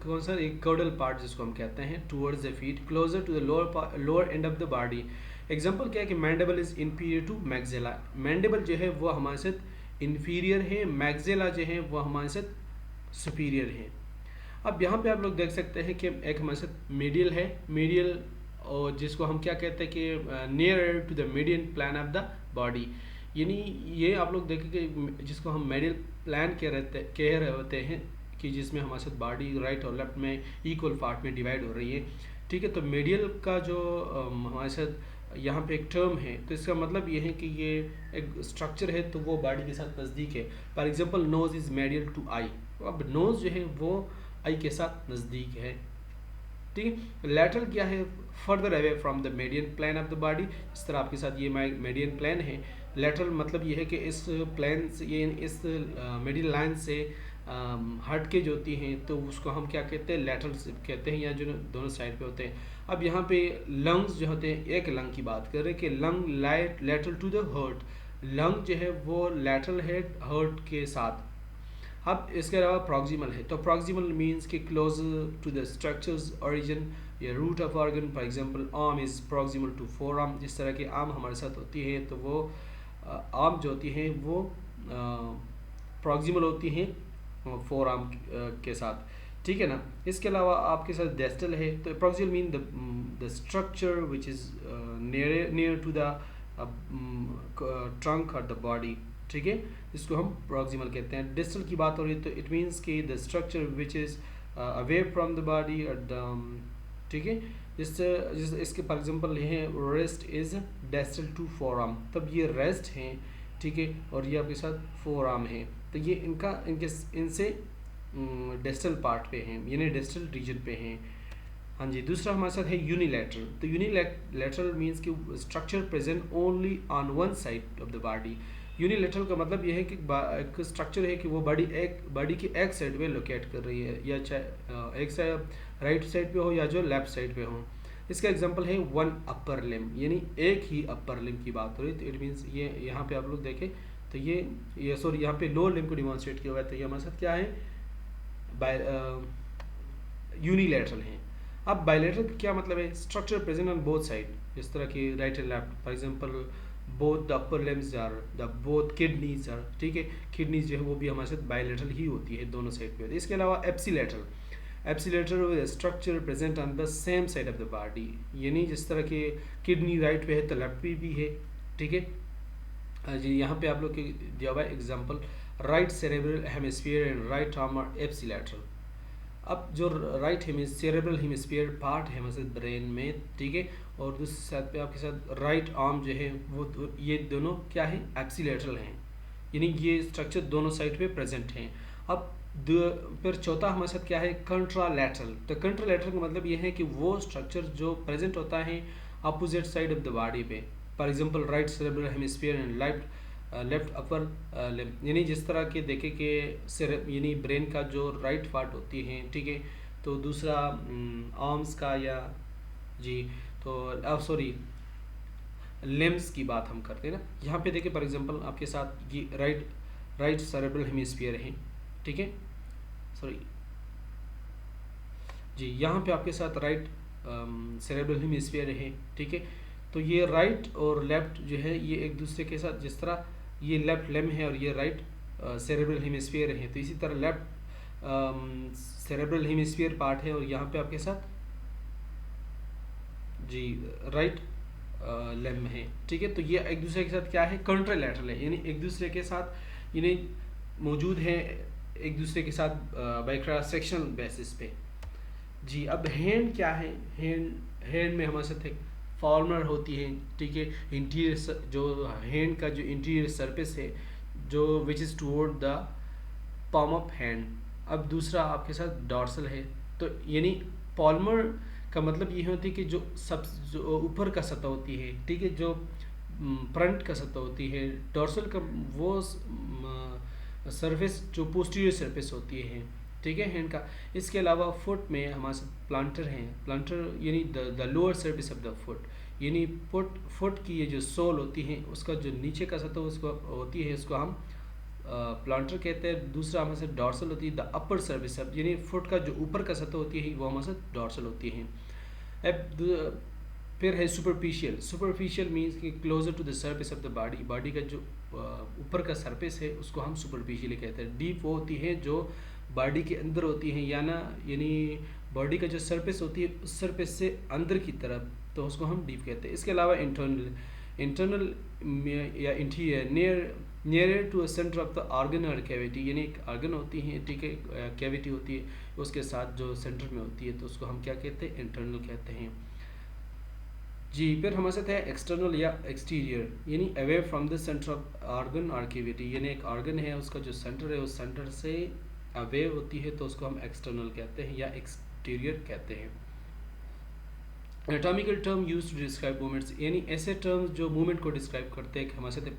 कौन सा एक कॉर्डल पार्ट जिसको हम कहते हैं towards the feet closer to the lower end of the body. Example क्या है कि mandible is inferior to maxilla. Mandible जो है वो हमारे साथ इंफीरियर है, मैक्सिला जो है वो हमारे साथ सुपीरियर है। अब यहाँ पे आप लोग देख सकते हैं कि एक हमारे साथ मीडियल है, मीडियल और जिसको हम क्या कहते हैं कि near to the median plane of the body. यानी ये आप लोग देखेंगे जिसको हम मीडियल प्लान कह रहे होते हैं कि जिसमें हमारे साथ बॉडी राइट और लेफ्ट में इक्वल पार्ट में डिवाइड हो रही है। ठीक है, तो मीडियल का जो हमारे साथ यहाँ पे एक टर्म है, तो इसका मतलब ये है कि ये एक स्ट्रक्चर है तो वो बॉडी के साथ नज़दीक है। For example nose is medial to eye. अब नोज जो है वो आई के साथ नज़दीक है। ठीक है, लैटरल क्या है, further away from the median plane of the body. इस तरह आपके साथ ये मीडियन प्लान है। लैटरल मतलब ये है कि इस प्लान से, ये इस मिडिल लाइन से हट के जो होती हैं तो उसको हम क्या कहते हैं, लैटरल कहते हैं, या जो दोनों साइड पे होते हैं। अब यहाँ पे लंग्स जो होते हैं, एक लंग की बात कर रहे हैं कि lung lateral to the heart. Lung जो है वो लैटरल है हार्ट के साथ। अब इसके अलावा प्रॉक्सिमल है, तो प्रॉक्सिमल मीन्स कि close to the structures origin या root of organ. For example arm is proximal to forearm. जिस तरह की आर्म हमारे साथ होती है तो वो आर्म जो होती हैं वो प्रॉक्सिमल होती हैं फोर आर्म के साथ। ठीक है ना। इसके अलावा आपके साथ डेस्टल है, तो proximal mean the structure which is near to the trunk और द बॉडी। ठीक है, इसको हम प्रॉक्सिमल कहते हैं। डिस्टल की बात हो रही है तो इट मीन्स कि the structure which is away from the body. ठीक है, इसके फॉर एग्जांपल है wrist is distal to forearm, तब ये रेस्ट हैं। ठीक है, और ये आपके साथ फोर आर्म है, तो ये इनसे डिस्टल पार्ट पे हैं, यानी डिस्टल रीजन पे हैं। हाँ जी, दूसरा हमारे साथ है यूनिलैटरल। तो यूनिलैटरल मीन्स कि structure present only on one side of the body. Unilateral का मतलब यह है कि एक स्ट्रक्चर है कि वो बॉडी की एक साइड पे लोकेट कर रही है, या चाहे एक साइड राइट साइड पे हो या जो लेफ्ट साइड पे हो। इसका एग्जांपल है वन अपर लिम, यानी एक ही अपर लिम की बात हो रही है। तो इट मीन्स ये यहाँ पे आप लोग देखें तो ये सॉरी यहाँ पे लोअर लिम को डिमॉन्स्ट्रेट किया हुआ है, तो ये हमारे साथ क्या है, यूनिलैटरल है। अब बायलैटरल क्या मतलब है, structure present on both side, जिस तरह की right and left. For example both the upper limbs are the both kidneys are. ठीक है, किडनीज जो है वो भी हमारे साथ बायलैटरल ही होती है, दोनों साइड पे होती है। इसके अलावा ipsilateral, ipsilateral with structure present on the same side of the body, यानी जिस तरह के किडनी राइट पे है तो लेफ्ट पे भी है। ठीक है जी, यहाँ पे आप लोग के दिया हुआ है example, right cerebral hemisphere and right arm are ipsilateral. अब जो राइट सेरेब्रल हेमिस्फीयर पार्ट है हमारे ब्रेन में, ठीक है, और दूसरे साथ पे आपके साथ राइट आर्म जो है वो ये दोनों क्या है, एप्सिलैटरल हैं, यानी ये स्ट्रक्चर दोनों साइड पे प्रेजेंट हैं। अब फिर चौथा हमारे साथ क्या है, कंट्रालैटरल। तो कंट्रालैटरल का मतलब ये है कि वो स्ट्रक्चर जो प्रेजेंट होता है opposite side of the body पे। For example right cerebral hemisphere and left upper limb, यानी जिस तरह के देखे कि यानी ब्रेन का जो राइट पार्ट होती है, ठीक है, तो दूसरा आर्म्स का या जी, तो अब सॉरी लिम्स की बात हम करते हैं ना। यहाँ पे देखिए फॉर एग्जांपल आपके साथ ये राइट सेरेब्रल हेमिस्फीयर है, ठीक है, सॉरी जी, यहाँ पे आपके साथ राइट सेरेब्रल हेमिस्फीयर है, ठीक है। तो ये राइट और लेफ्ट जो है ये एक दूसरे के साथ, जिस तरह ये लेफ्ट लिम्ब है और ये राइट सेरेब्रल हेमिस्फीयर है, तो इसी तरह लेफ्ट सेरेब्रल हेमिस्फीयर पार्ट है और यहाँ पे आपके साथ जी राइट लिम्ब है, ठीक है। तो ये एक दूसरे के साथ क्या है, कंट्रालैटरल है, यानी एक दूसरे के साथ यानी मौजूद है एक दूसरे के साथ बाय क्रॉस सेक्शनल बेसिस पे जी। अब हैंड क्या है, हैंड में हमारे साथ एक फॉर्मर होती है, ठीक है, इंटीरियर जो हैंड का जो इंटीरियर सरफेस है जो which is toward the palm of hand. अब दूसरा आपके साथ डॉर्सल है, तो यानी पॉल्मर का मतलब ये होती है कि जो ऊपर का सतह होती है, ठीक है, जो फ्रंट का सतह होती है। डॉर्सल का वो सरफेस जो पोस्टीरियर सरफेस होती है, ठीक है, हैंड का। इसके अलावा फुट में हमारे साथ प्लांटर हैं, प्लांटर यानी the lower surface of the foot, यानी फुट की ये जो सोल होती है उसका जो नीचे का सतह उसको होती है, इसको हम प्लांटर कहते हैं। दूसरा हमारे साथ डॉर्सल होती है द अपर सर्विस, यानी फुट का जो ऊपर का सतह होती है वो हमारे साथ डॉर्सल होती है। अब फिर है सुपरफिशियल। सुपरफिशियल मीन्स कि closer to the surface of the body, body का जो ऊपर का सरफेस है उसको हम सुपरफिशियल कहते हैं। डीप वो होती है जो बॉडी के अंदर होती है, यानी बॉडी का जो सरफेस होती है उस सरफेस से अंदर की तरफ, तो उसको हम डीप कहते हैं। इसके अलावा इंटरनल या interior, near to centre of the organ और कैविटी, यानी एक ऑर्गन होती है, ठीक है, कैविटी होती है, उसके साथ जो सेंटर में होती है तो उसको हम क्या कहते हैं, इंटरनल कहते हैं जी। फिर हमारे साथ है एक्सटर्नल या एक्सटीरियर, यानी away from the centre of organ और कैविटी, यानी एक ऑर्गन है उसका जो सेंटर है उस सेंटर से अवे होती है तो उसको हम एक्सटर्नल कहते हैं या एक्सटीरियर कहते हैं। Anatomical term use to describe movements, यानी ऐसे टर्म्स जो मूवमेंट को डिस्क्राइब करते हैं। हमारे साथ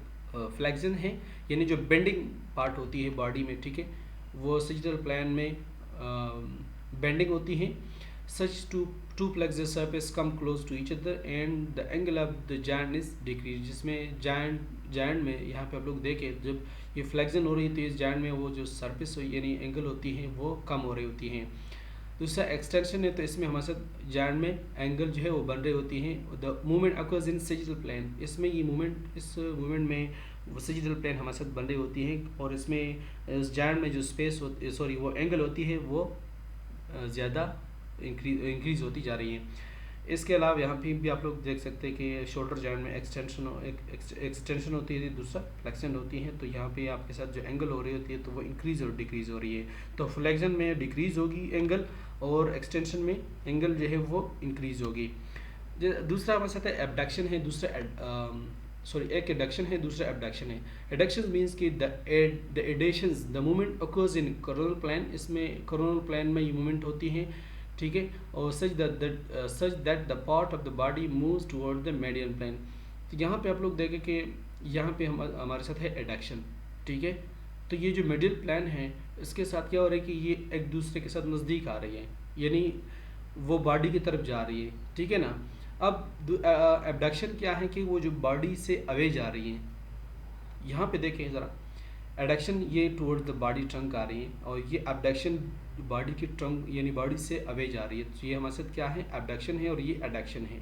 फ्लेक्शन है, यानी जो बेंडिंग पार्ट होती है बॉडी में, ठीक है, वो सजिटल प्लान में बेंडिंग होती है। Such to flexor surface come close to each other and the angle of the joint is decrease, जिसमें जॉइंट में यहाँ पे आप लोग देखें जब ये फ्लेक्शन हो रही है तो इस जॉइंट में वो जो सरफेस यानी एंगल होती है वो कम हो रही होती हैं। दूसरा एक्सटेंशन है, तो इसमें हमारे साथ जॉइंट में एंगल जो है वो बन रही होती हैं। The movement occurs in sagittal plane, इसमें ये मूवमेंट, इस मूवमेंट में वो सजिटल प्लेन हमारे साथ बन रही होती है और इसमें इस जॉइंट में जो स्पेस वो एंगल होती है वो ज़्यादा इंक्रीज होती जा रही है। इसके अलावा यहाँ पे भी आप लोग देख सकते हैं कि शोल्डर जॉइंट में एक्सटेंशन होती है, दूसरा फ्लेक्शन होती है। तो यहाँ पे आपके साथ जो एंगल हो रही होती है तो वो इंक्रीज और डिक्रीज हो रही है। तो फ्लेक्शन में डिक्रीज होगी एंगल और एक्सटेंशन में एंगल जो है वो इंक्रीज होगी। दूसरा हमारे साथ है एबडक्शन है, एक एडक्शन है, दूसरा एबडक्शन है। एडक्शन मीन्स कि the adductions the movement occurs in coronal plane, इसमें कोरोनल प्लान में ये मूवमेंट होती है, ठीक है, और such that the part of the body moves toward the median plane. तो यहाँ पे आप लोग देखें कि यहाँ पे हमारे साथ है एडक्शन, ठीक है। तो ये जो मिडिल प्लान है इसके साथ क्या हो रहा है कि ये एक दूसरे के साथ नज़दीक आ रही है, यानी वो बॉडी की तरफ जा रही है, ठीक है ना। अब एबडक्शन क्या है कि वो जो बॉडी से अवे जा रही है। यहाँ पे देखें ज़रा, एडक्शन ये टुवर्ड द बॉडी ट्रंक आ रही है और ये एबडक्शन बॉडी की ट्रंक यानी बॉडी से अवे जा रही है। तो ये हमारे साथ क्या है, एबडक्शन है और ये एडक्शन है।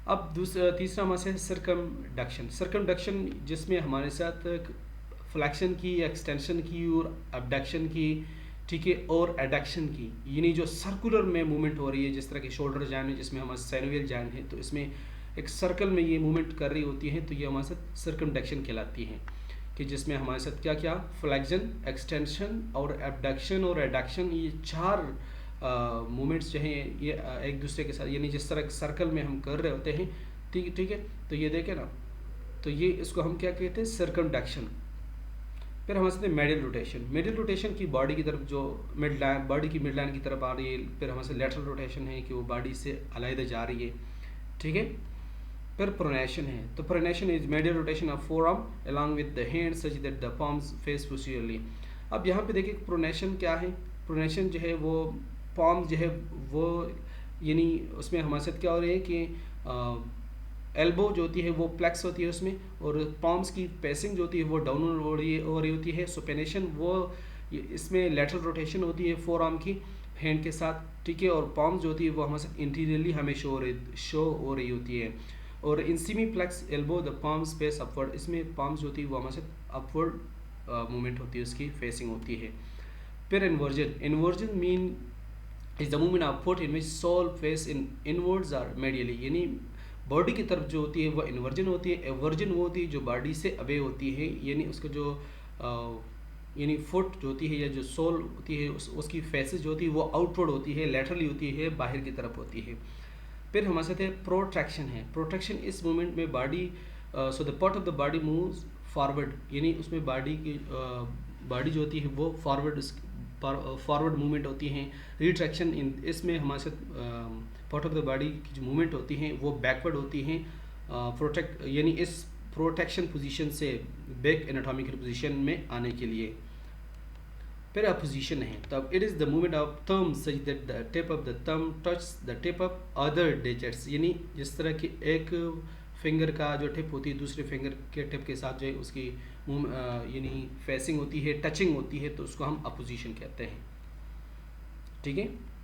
अब तीसरा हमारे साथ सर्कमडक्शन। सर्कमडक्शन जिसमें हमारे साथ फ्लैक्शन की, एक्सटेंशन की और एबडक्शन की, ठीक है, और एडक्शन की, यानी जो सर्कुलर में मूवमेंट हो रही है, जिस तरह की शोल्डर जॉइंट है जिसमें हमारा साइनोवियल जॉइंट है, तो इसमें एक सर्कल में ये मूवमेंट कर रही होती है, तो ये हमारे साथ सर्कमडक्शन कहलाती है। कि जिसमें हमारे साथ क्या क्या फ्लेक्शन, एक्सटेंशन और एबडक्शन और एडक्शन, ये चार मूवमेंट्स जो हैं ये एक दूसरे के साथ, यानी जिस तरह सर्कल में हम कर रहे होते हैं, ठीक है। तो ये देखें ना, तो ये इसको हम क्या कहते हैं, सर्कमडक्शन। फिर हमारे साथ मेडियल रोटेशन। मेडियल रोटेशन की बॉडी की तरफ जो बॉडी की मिड लाइन की तरफ आ रही है। फिर हमारे साथ लेटरल रोटेशन है कि वो बॉडी से अलग जा रही है, ठीक है। फिर प्रोनेशन है, तो pronation is medial rotation of forearm along with the hand such that the palms face posteriorly. अब यहाँ पे देखिए प्रोनेशन क्या है। प्रोनेशन जो है वो पाम जो है वो, यानी उसमें हमारे साथ क्या हो रही है कि एल्बो जो होती है वो प्लेक्स होती है उसमें, और पाम्स की पेसिंग जो होती है वो डाउन हो रही होती है। सुपेनेशन वो इसमें लेटरल रोटेशन होती है फोरआर्म की हैंड के साथ, ठीक है, और पाम्स जो होती है वो हमारे साथ इंटीरियरली हमें शो हो रही होती है। और in semi flexed elbow the palms face upward, इसमें पाम्स जो होती है वो हमारे साथ अपवर्ड मूवमेंट होती है, उसकी फेसिंग होती है। फिर inversion mean is the movement of foot in which sole face inwards or medially, यानी बॉडी की तरफ जो होती है वो इन्वर्जन होती है। एवर्जन वो होती है जो बॉडी से अवे होती है, यानी उसका जो यानी फुट जो होती है या जो सोल होती है उसकी फेसेस जो होती है वो आउटवर्ड होती है, लेटरली होती है, बाहर की तरफ होती है। फिर हमारे साथ है प्रोट्रैक्शन है। प्रोट्रैक्शन इस मूवमेंट में body so the part of the body moves forward, यानी उसमें बॉडी जो होती है वो फॉरवर्ड मूवमेंट होती हैं। रिट्रैक्शन इसमें हमारे साथ पार्ट ऑफ द बॉडी की जो मूवमेंट होती हैं वो बैकवर्ड होती हैं, यानी इस प्रोटेक्शन पोजीशन से बैक एनाटॉमिकल पोजीशन में आने के लिए। फिर अपोजिशन है, तब it is the movement of thumb such that the tip of the thumb touch the tip of other digits, यानी जिस तरह की एक फिंगर का जो टिप होती है दूसरे फिंगर के टिप के साथ जो है उसकी मुंह यानी फेसिंग होती है, टचिंग होती है, तो उसको हम अपोजिशन कहते हैं। ठीक है।